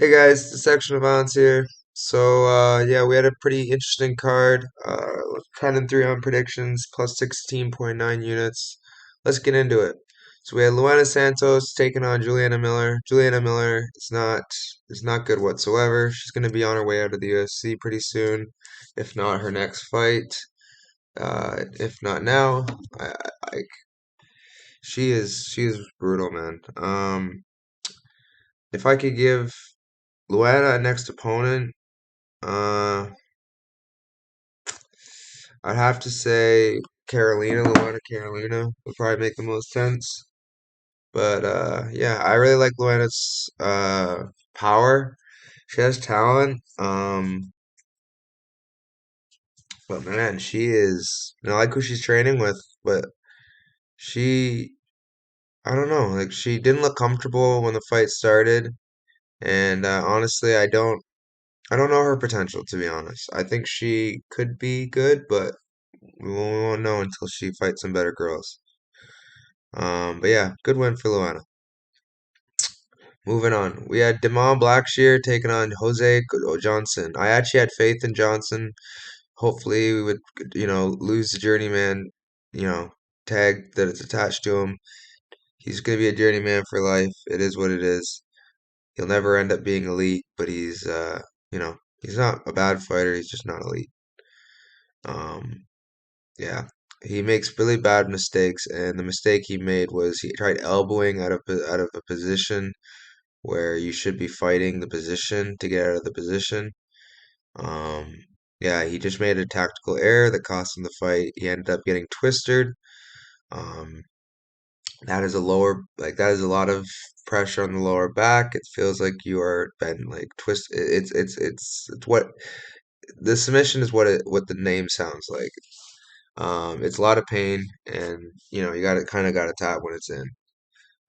Hey guys, Dissection of here. Yeah, we had a pretty interesting card. 10 and 3 on predictions, plus 16.9 units. Let's get into it. So we had Luana Santos taking on Juliana Miller. Juliana Miller is not good whatsoever. She's going to be on her way out of the UFC pretty soon, if not her next fight. If not now, I she is brutal, man. If I could give Luana a next opponent. Uh, I'd have to say Carolina, Luana Carolina would probably make the most sense. But yeah, I really like Luana's power. She has talent. But man, she is. I like who she's training with, but she, I don't know, like she didn't look comfortable when the fight started, and honestly, I don't know her potential to be honest. I think she could be good, but we won't know until she fights some better girls. But yeah, good win for Luana. Moving on, we had Damon Blackshear taking on Jose Johnson. I actually had faith in Johnson. Hopefully, we would, lose the journeyman, you know, tag that it's attached to him. He's gonna be a journeyman for life. It is what it is. He'll never end up being elite, but he's not a bad fighter. He's just not elite. Um, yeah, he makes really bad mistakes, and the mistake he made was he tried elbowing out of a position where you should be fighting the position to get out of the position. Um, yeah, he just made a tactical error that cost him the fight. He ended up getting twisted. Um, that is a lot of pressure on the lower back. It feels like you are been like twist. It's what the submission is what the name sounds like. It's a lot of pain, and you got to kind of got to tap when it's in.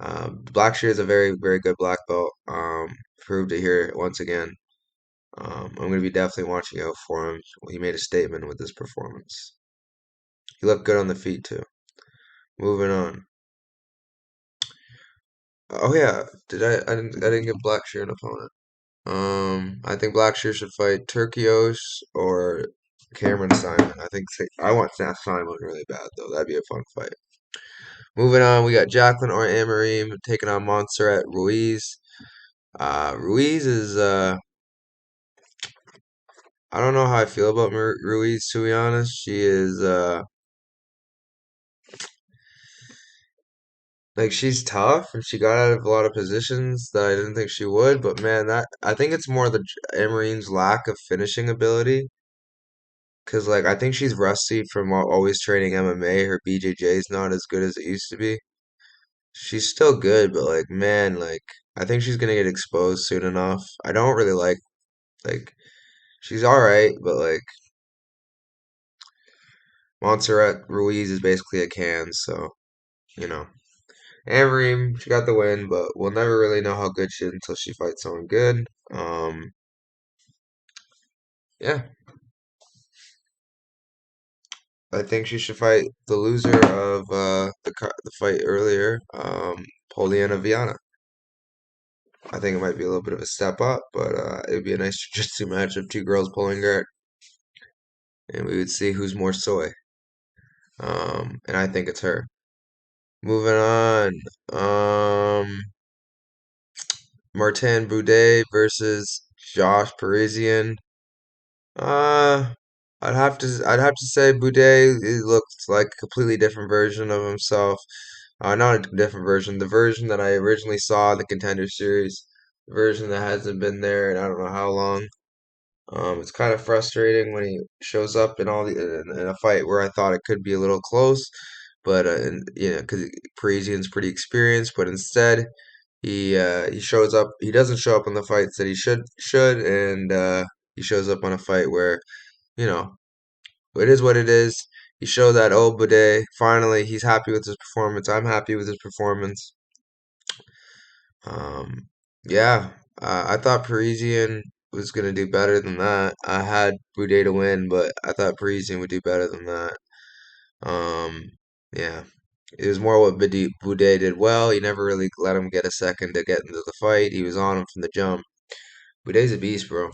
Blackshear is a very, very good black belt. Proved it here once again. I'm going to be definitely watching out for him. He made a statement with this performance. He looked good on the feet too. Moving on. Oh yeah, did I didn't get Blackshear an opponent. I think Blackshear should fight Turkios or Cameron Simon. I want Simon really bad though. That'd be a fun fight. Moving on, we got Jacqueline or Amarim taking on Montserrat Ruiz. Ruiz is I don't know how I feel about Ruiz to be honest. She is like she's tough and she got out of a lot of positions that I didn't think she would, but man, that I think it's more the Amarin's lack of finishing ability. Cause like I think she's rusty from always training MMA. Her BJJ is not as good as it used to be. She's still good, but like man, like I think she's gonna get exposed soon enough. I don't really like she's all right, but like Montserrat Ruiz is basically a can, so you know. Amarim, she got the win, but we'll never really know how good she is until she fights someone good. Yeah, I think she should fight the loser of the fight earlier, Poliana Viana. I think it might be a little bit of a step up, but it would be a nice jiu-jitsu match of two girls pulling guard, and we would see who's more soy. And I think it's her. Moving on. Martin Boudet versus Josh Parisian. Uh, I'd have to say Boudet he looked like a completely different version of himself. Not a different version, the version that I originally saw in the Contender Series, the version that hasn't been there in I don't know how long. It's kind of frustrating when he shows up in a fight where I thought it could be a little close, but because Parisian's pretty experienced, but instead he shows up. He doesn't show up in the fights that he should, and he shows up on a fight where you know it is what it is. He showed that Boudet finally he's happy with his performance. I'm happy with his performance. Um, yeah, I thought Parisian was gonna do better than that. I had Boudet to win, but I thought Parisian would do better than that. Um, yeah, it was more what Boudet did well. He never really let him get a second to get into the fight. He was on him from the jump. Buday's a beast, bro.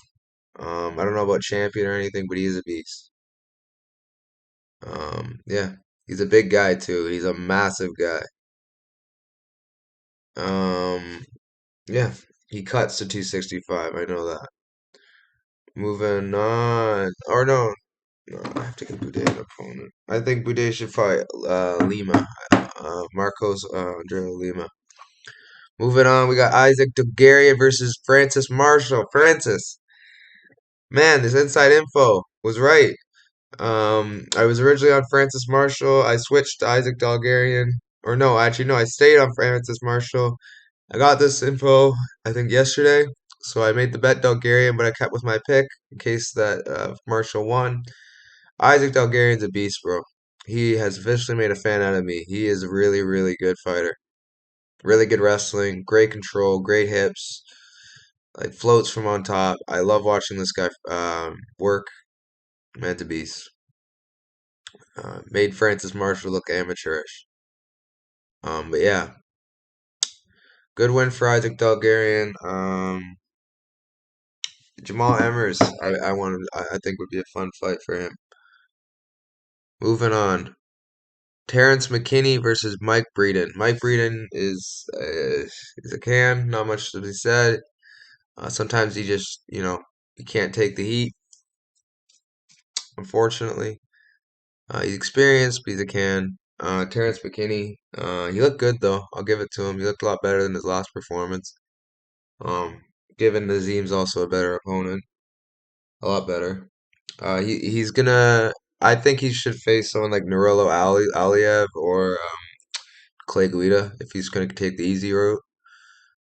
I don't know about champion or anything, but he is a beast. Yeah, he's a big guy too. He's a massive guy. Um, yeah, he cuts to 265. I know that. Moving on. Or no, no, I have to get Buday an opponent. I think Buday should fight Lima. Marcos Andrea Lima. Moving on, we got Isaac Dogarian versus Francis Marshall. Francis, man, this inside info was right. I was originally on Francis Marshall. I switched to Isaac Dogarian. Or no, actually, no, I stayed on Francis Marshall. I got this info, I think, yesterday. So I made the bet Dogarian, but I kept with my pick in case that Marshall won. Isaac Dogarian's a beast, bro. He has officially made a fan out of me. He is a really, really good fighter. Really good wrestling, great control, great hips, like floats from on top. I love watching this guy work. Man to beast. Made Francis Marshall look amateurish. But yeah, good win for Isaac Dulgarian. Jamal Emmers, I think would be a fun fight for him. Moving on, Terrence McKinney versus Mike Breeden. Mike Breeden is a can, not much to be said. Sometimes he just, he can't take the heat, unfortunately. He's experienced, but he's a can. Terrence McKinney, he looked good though. I'll give it to him. He looked a lot better than his last performance. Um, Given Nazim's also a better opponent, a lot better. He's gonna. I think he should face someone like Nurullo Aliev or Clay Guida if he's gonna take the easy route.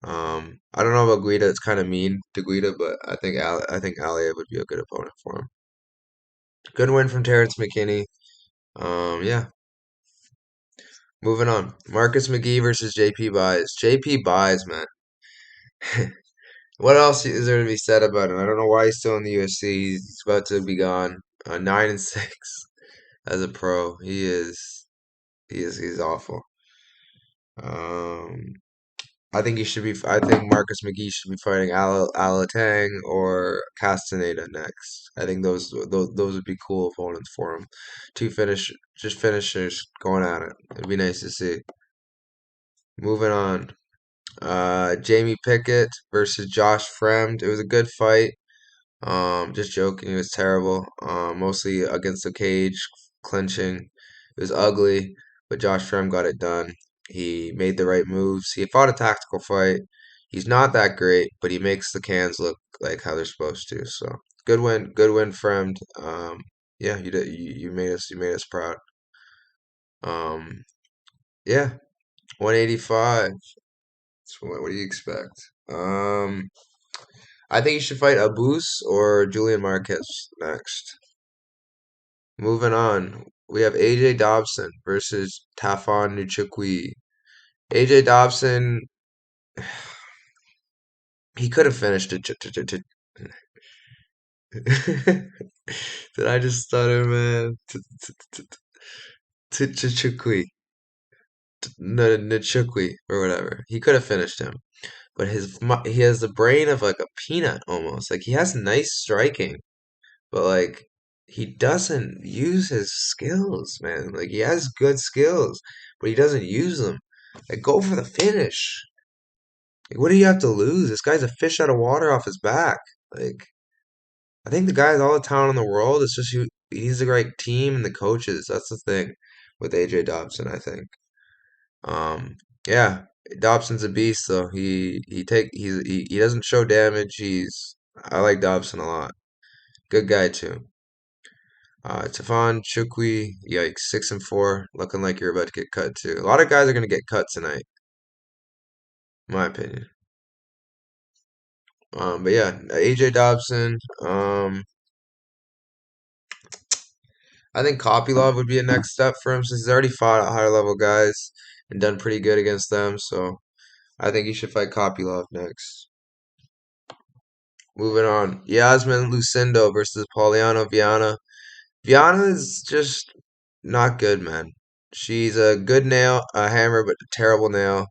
I don't know about Guida. It's kind of mean to Guida, but I think Aliev would be a good opponent for him. Good win from Terrence McKinney. Yeah. Moving on. Marcus McGee versus JP Buys. JP Buys, man. What else is there to be said about him? I don't know why he's still in the UFC. He's about to be gone. 9-6 as a pro. He's awful. Um, I think he should be. I think Marcus McGee should be fighting Alatang or Castaneda next. I think those would be cool opponents for him. Just finishers going at it. It'd be nice to see. Moving on. Jamie Pickett versus Josh Fremd. It was a good fight. Just joking, it was terrible. Mostly against the cage, clinching. It was ugly, but Josh Fremd got it done. He made the right moves. He fought a tactical fight. He's not that great, but he makes the cans look like how they're supposed to. So good win, Fremd. Yeah, you did. You made us proud. Um, yeah, 185. So what do you expect? I think you should fight Abus or Julian Marquez next. Moving on, we have AJ Dobson versus Tafon Nuchukwi. AJ Dobson, he could have finished it. Did I just stutter, man? Nuchukwi. Nuchukwi or whatever. He could have finished him. But he has the brain of like a peanut almost. Like he has nice striking. But like he doesn't use his skills, man. Like he has good skills, but he doesn't use them. Like go for the finish. Like what do you have to lose? This guy's a fish out of water off his back. Like I think the guy has all the talent in the world. It's just he's the right team and the coaches. That's the thing with AJ Dobson, I think. Yeah, Dobson's a beast though. He doesn't show damage. I like Dobson a lot. Good guy too. Tafon Chukwi, yikes, 6-4, looking like you're about to get cut too. A lot of guys are gonna get cut tonight, in my opinion. But yeah, AJ Dobson. I think Kopylov would be a next step for him since he's already fought higher level guys and done pretty good against them. So I think he should fight Kopylov next. Moving on, Yasmin Lucindo versus Pauliano Viana. Viana is just not good, man. She's a good nail, a hammer, but a terrible nail.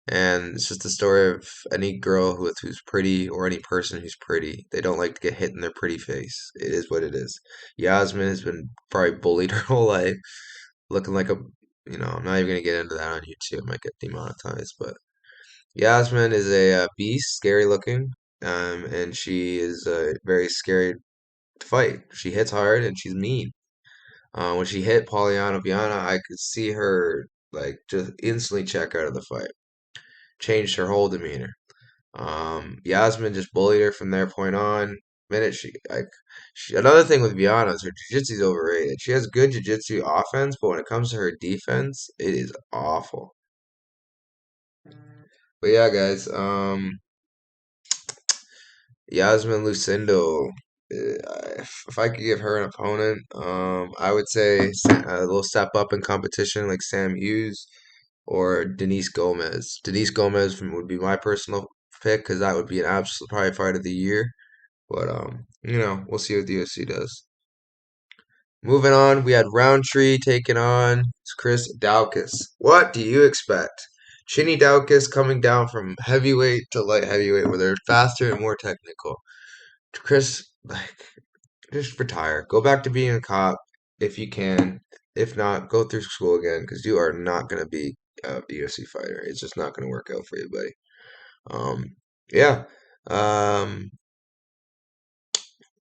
And it's just the story of any girl who's pretty or any person who's pretty. They don't like to get hit in their pretty face. It is what it is. Yasmin has been probably bullied her whole life, looking like a, I'm not even gonna get into that on YouTube. I might get demonetized, but Yasmin is a beast, scary looking, and she is very scary to fight. She hits hard and she's mean. When she hit Polyana Viana, I could see her like just instantly check out of the fight. Changed her whole demeanor. Yasmin just bullied her from their point on. Minute another thing with Viana is her jiu-jitsu is overrated. She has good jiu-jitsu offense, but when it comes to her defense, it is awful. But yeah, guys, Yasmin Lucindo. If I could give her an opponent, I would say a little step up in competition like Sam Hughes or Denise Gomez. Denise Gomez would be my personal pick because that would be an absolute probably fight of the year. But we'll see what the UFC does. Moving on, we had Rountree taking on Chris Daukaus. What do you expect? Chinny Daukaus coming down from heavyweight to light heavyweight, where they're faster and more technical. Chris, like, just retire. Go back to being a cop if you can. If not, go through school again because you are not going to be a UFC fighter. It's just not going to work out for you, buddy. Yeah. Um,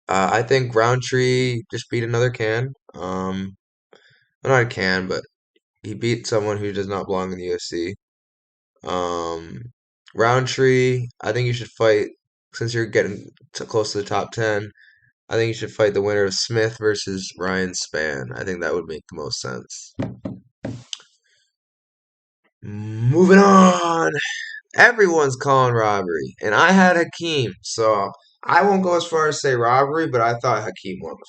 I think Roundtree just beat another can. Well, not a can, but he beat someone who does not belong in the UFC. Um, Roundtree, I think you should fight since you're getting close to the top 10. I think you should fight the winner of Smith versus Ryan Spann. I think that would make the most sense. Moving on. Everyone's calling robbery, and I had Hakeem, so I won't go as far as say robbery, but I thought Hakeem won the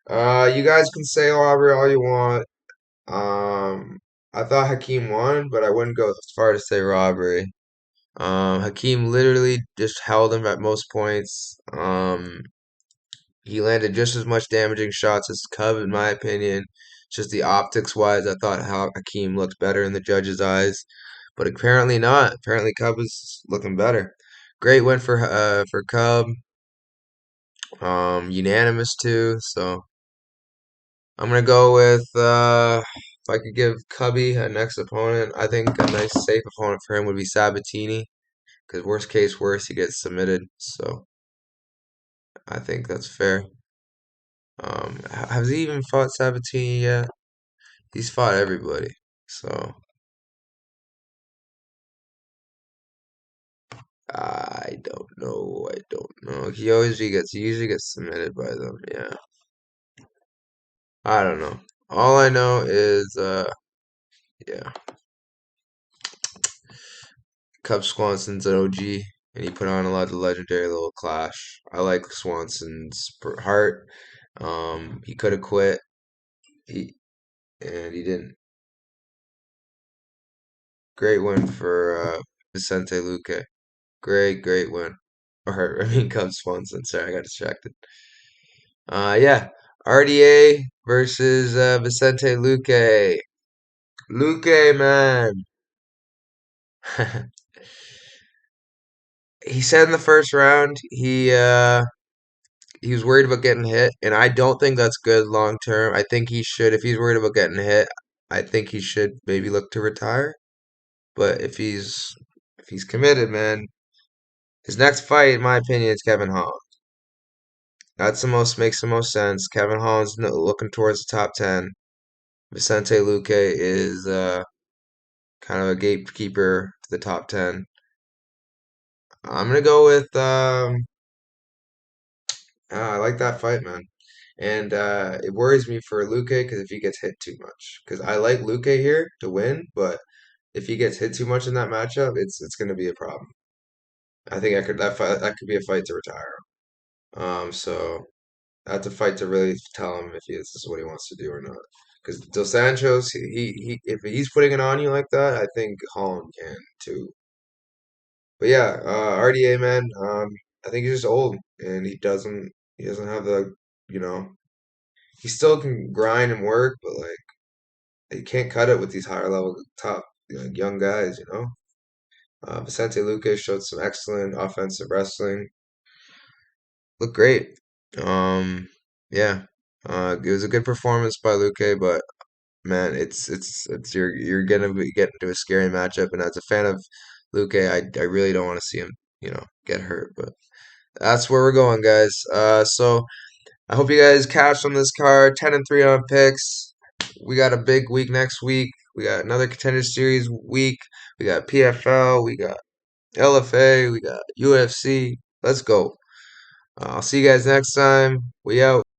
fight. You guys can say robbery all you want. I thought Hakeem won, but I wouldn't go as far to say robbery. Hakeem literally just held him at most points. He landed just as much damaging shots as Cub, in my opinion. Just the optics wise, I thought how Hakeem looked better in the judges' eyes, but apparently not. Apparently, Cub is looking better. Great win for Cub. Unanimous too. So I'm gonna go with if I could give Cubby a next opponent, I think a nice safe opponent for him would be Sabatini. Because worst case worst, he gets submitted. So I think that's fair. Has he even fought Sabatini yet? He's fought everybody. So I don't know. I don't know. He usually gets submitted by them. Yeah. I don't know. All I know is yeah. Cub Swanson's an OG, and he put on a lot of legendary little clash. I like Swanson's heart. He could have quit, he and he didn't. Great win for Vicente Luque. Great win. Or I mean, Cub Swanson. Sorry, I got distracted. Yeah, RDA versus Vicente Luque. Luque, man. He said in the first round he was worried about getting hit, and I don't think that's good long term. I think he should, if he's worried about getting hit, I think he should maybe look to retire. But if he's committed, man, his next fight, in my opinion, is Kevin Holland. That's the most makes the most sense. Kevin Holland's looking towards the top 10. Vicente Luque is kind of a gatekeeper to the top 10. I'm gonna go with I like that fight, man. And it worries me for Luque because if he gets hit too much, because I like Luque here to win, but if he gets hit too much in that matchup, it's going to be a problem. I think I could that could be a fight to retire him. So that's a fight to really tell him if this is what he wants to do or not. Because Dos Santos, he if he's putting it on you like that, I think Holland can too. But yeah, RDA man, I think he's just old and he doesn't have the you know he still can grind and work, but like he can't cut it with these higher level top like young guys, you know. Vicente Luque showed some excellent offensive wrestling. Looked great. Um, yeah. It was a good performance by Luque, but man, it's you're gonna be getting into a scary matchup, and as a fan of Luque, I really don't want to see him, get hurt. But that's where we're going, guys. So I hope you guys cashed on this card. 10-3 on picks. We got a big week next week. We got another contender series week. We got PFL. We got LFA. We got UFC. Let's go. I'll see you guys next time. We out.